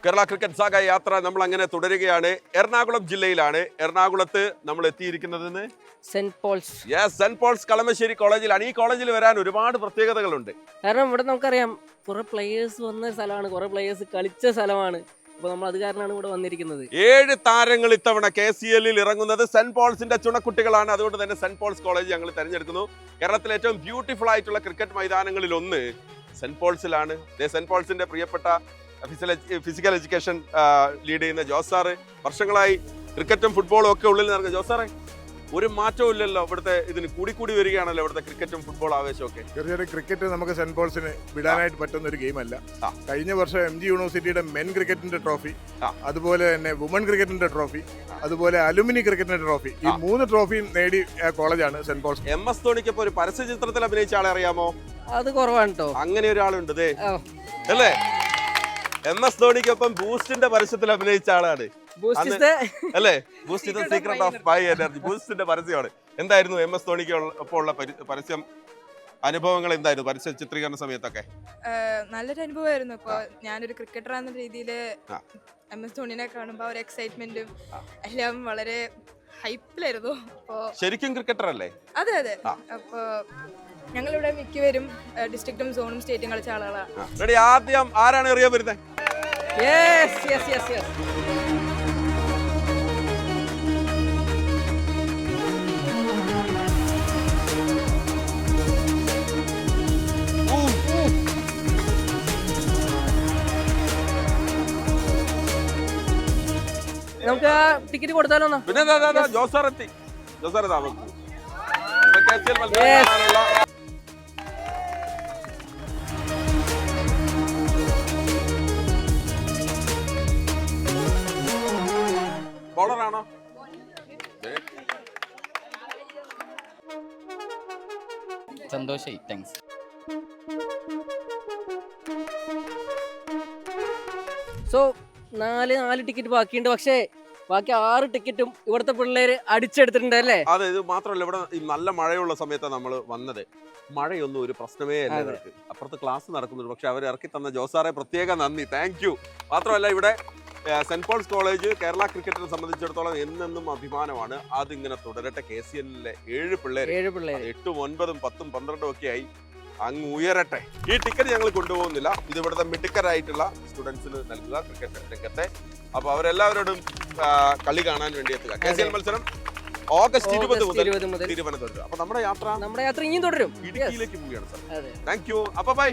Kerala cricket saga യാത്ര നമ്മൾ അങ്ങനെ തുടരുകയാണ്. എറണാകുളം ജില്ലയിലാണ്. എറണാകുളത്ത് നമ്മൾ എത്തിയിരിക്കുന്നത് Saint Paul's. Saint Paul's Kalamassery കോളേജിലാണ്. ഈ കോളേജിൽ വരാൻ ഒരുപാട് പ്രത്യേകതകളുണ്ട്. കാരണം ഇവിടെ നമുക്കറിയാം കുറെ പ്ലേയേഴ്സ് വന്ന സ്ഥലമാണ്, കുറെ പ്ലേയേഴ്സ് കളിച്ച സ്ഥലമാണ്. അപ്പൊ നമ്മൾ അത് കാരണമാണ് ഇവിടെ വന്നിരിക്കുന്നത്. 7 താരങ്ങൾ ഇത്തവണ KCL ഇറങ്ങുന്നത് സെന്റ് പോൾസിന്റെ ചുണക്കുട്ടികളാണ്. അതുകൊണ്ട് തന്നെ സെന്റ് പോൾസ് കോളേജ് ഞങ്ങൾ തെരഞ്ഞെടുക്കുന്നു. കേരളത്തിലെ ഏറ്റവും ബ്യൂട്ടിഫുൾ ആയിട്ടുള്ള ക്രിക്കറ്റ് മൈതാനങ്ങളിൽ ഒന്ന് സെന്റ് പോൾസിലാണ്. സെന്റ് പോൾസിന്റെ പ്രിയപ്പെട്ട ഫിസിക്കൽ എഡ്യൂക്കേഷൻ ലീഡ് ചെയ്യുന്ന ജോസ് സാറ് വർഷങ്ങളായി ക്രിക്കറ്റും ഫുട്ബോളും ഒക്കെ ഉള്ളിൽ നടക്കുക. ജോസ് സാറേ, ഒരു മാറ്റവും ഇല്ലല്ലോ ഇവിടുത്തെ, ഇതിന് കൂടി വരികയാണല്ലോ ഇവിടുത്തെ ക്രിക്കറ്റും ഫുട്ബോൾ ആവേശമൊക്കെ. തീർച്ചയായിട്ടും ക്രിക്കറ്റ് നമുക്ക് സെന്റ് പോൾസിന് വിടാനായിട്ട് പറ്റുന്ന ഒരു ഗെയിമല്ല. കഴിഞ്ഞ വർഷം MG യൂണിവേഴ്സിറ്റിയുടെ മെൻ ക്രിക്കറ്റിന്റെ ട്രോഫി, അതുപോലെ തന്നെ വുമൺ ക്രിക്കറ്റിന്റെ ട്രോഫി, അതുപോലെ അലുമിനി ക്രിക്കറ്റിന്റെ ട്രോഫി, ഈ 3 ട്രോഫിയും നേടി കോളേജാണ് സെന്റ് പോൾസ്. MS ധോണിക്കൊപ്പം ഒരു പരസ്യ ചിത്രത്തിൽ അഭിനയിച്ച ആളെ അറിയാമോ? അത് കുറവാണ് കേട്ടോ. അങ്ങനെ ഒരാളുണ്ട് അല്ലേ? MS ധോണിക്കൊപ്പം ബൂസ്റ്റിന്റെ പരസ്യത്തിൽ അഭിനയിച്ച ആളാണ് അല്ലേ? Boost the secret of my energy, ബൂസ്റ്റിന്റെ പരസ്യമാണ്. എന്തായിരുന്നു MS ധോണിക്ക് ഒപ്പം ഉള്ള പരസ്യം അനുഭവങ്ങൾ? എന്തായിരുന്നു പരസ്യ ചിത്രീകരണ സമയത്തൊക്കെ? നല്ലൊരു അനുഭവമായിരുന്നു. ഇപ്പൊ ഞാനൊരു ക്രിക്കറ്റർ എന്ന രീതിയിൽ MS ധോണിനെ കാണുമ്പോൾ ഒരു എക്സൈറ്റ്മെന്റും എല്ലാം വളരെ ഹൈപ്പിലായിരുന്നു. അപ്പോ ശരിക്കും ക്രിക്കറ്റർ അല്ലേ? അതെ അതെ. അപ്പൊ ഞങ്ങളിവിടെ മിക്കവരും ഡിസ്ട്രിക്റ്റും സോണും സ്റ്റേറ്റും കളിച്ച ആളുകളാണ്. ആദ്യം ആരാണ് എറിയാൻ വരുന്നത്? നമുക്ക് ടിക്കറ്റ് കൊടുത്താലോ? പിന്നെ ജോസാർ എത്തി. ജോസാർ ബോളറാണോ? സന്തോഷായി, താങ്ക്സ്. സോ 4 ടിക്കറ്റ് ബാക്കിയുണ്ട്. പക്ഷേ ബാക്കി 6 ടിക്കറ്റും ഇവിടുത്തെ പിള്ളേര് അടിച്ചെടുത്തിട്ടുണ്ട് അല്ലേ? അതെ, ഇത് മാത്രമല്ല, ഇവിടെ നല്ല മഴയുള്ള സമയത്താണ് നമ്മൾ വന്നത്. മഴയൊന്നും ഒരു പ്രശ്നമേ അല്ല അവർക്ക്. അപ്പുറത്ത് ക്ലാസ് നടക്കുന്നുണ്ട്. പക്ഷെ അവർ ഇറക്കി തന്ന ജോസാറെ പ്രത്യേക നന്ദി, താങ്ക് യു. മാത്രമല്ല ഇവിടെ സെന്റ് പോൾസ് കോളേജ് കേരള ക്രിക്കറ്റിനെ സംബന്ധിച്ചിടത്തോളം എന്നെന്നും അഭിമാനമാണ്. അതിങ്ങനെ തുടരട്ടെ. KCLലെ 7 പിള്ളേര് 8ഉം 9ഉം 10ഉം 12ഉം ഒക്കെ ആയി അങ്ങ് ഉയരട്ടെ. ഈ ടിക്കറ്റ് ഞങ്ങൾ കൊണ്ടുപോകുന്നില്ല. ഇത് ഇവിടുത്തെ മിടുക്കരായിട്ടുള്ള സ്റ്റുഡൻസിന് നൽകുക ക്രിക്കറ്റ് രംഗത്തെ. അപ്പൊ അവരെല്ലാവരോടും കളി കാണാൻ വേണ്ടി എത്തുക. KCL മത്സരം ഓഗസ്റ്റ് 20 മുതൽ തിരുവനന്തപുരത്ത്. അപ്പൊ നമ്മുടെ യാത്ര ഇനിയും തുടരും. ഇടുക്കിയിലേക്ക് പോവുകയാണ് സാർ. Thank you. അപ്പൊ ബൈ.